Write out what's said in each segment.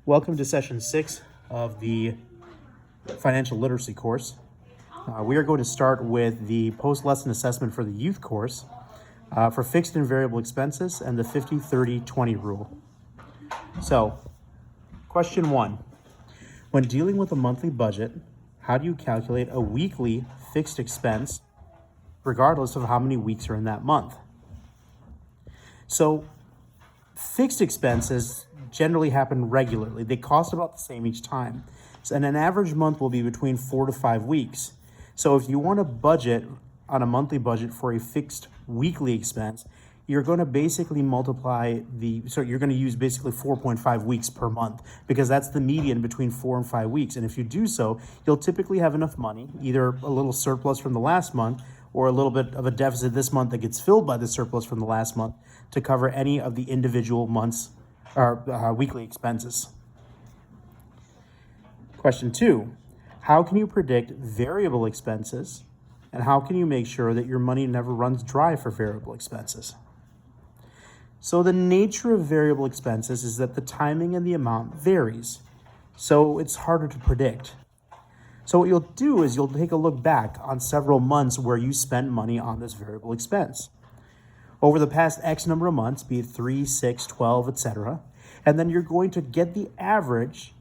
Welcome to session 6 of the financial literacy course. We are going to start with the post-lesson assessment for the youth course for fixed and variable expenses and the 50-30-20 rule. So, question 1. When dealing with a monthly budget, how do you calculate a weekly fixed expense regardless of how many weeks are in that month? So, fixed expenses generally happen regularly. They cost about the same each time. And an average month will be between 4 to 5 weeks. So if you want to budget on a monthly budget for a fixed weekly expense, you're going to basically you're going to use basically 4.5 weeks per month because that's the median between 4 and 5 weeks. And if you do so, you'll typically have enough money, either a little surplus from the last month or a little bit of a deficit this month that gets filled by the surplus from the last month to cover any of the individual months or weekly expenses. Question 2, how can you predict variable expenses and how can you make sure that your money never runs dry for variable expenses? So the nature of variable expenses is that the timing and the amount varies, so it's harder to predict. So what you'll do is you'll take a look back on several months where you spent money on this variable expense. Over the past X number of months, be it 3, 6, 12, etc., and then you're going to get the average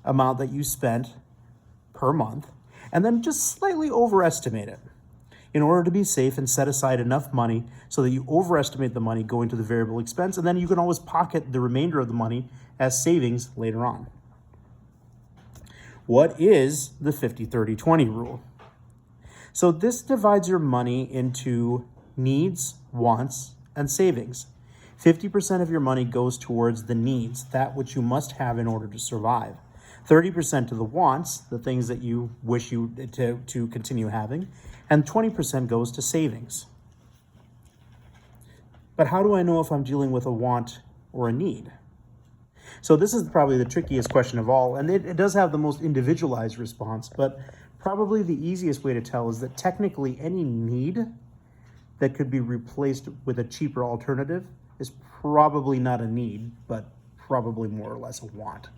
amount that you spent per month, and then just slightly overestimate it in order to be safe and set aside enough money so that you overestimate the money going to the variable expense, and then you can always pocket the remainder of the money as savings later on. What is the 50-30-20 rule? So this divides your money into needs, wants, and savings. 50% of your money goes towards the needs, that which you must have in order to survive. 30% to the wants, the things that you wish you to continue having, and 20% goes to savings. But how do I know if I'm dealing with a want or a need? So this is probably the trickiest question of all, and it does have the most individualized response, but probably the easiest way to tell is that technically any need that could be replaced with a cheaper alternative is probably not a need, but probably more or less a want.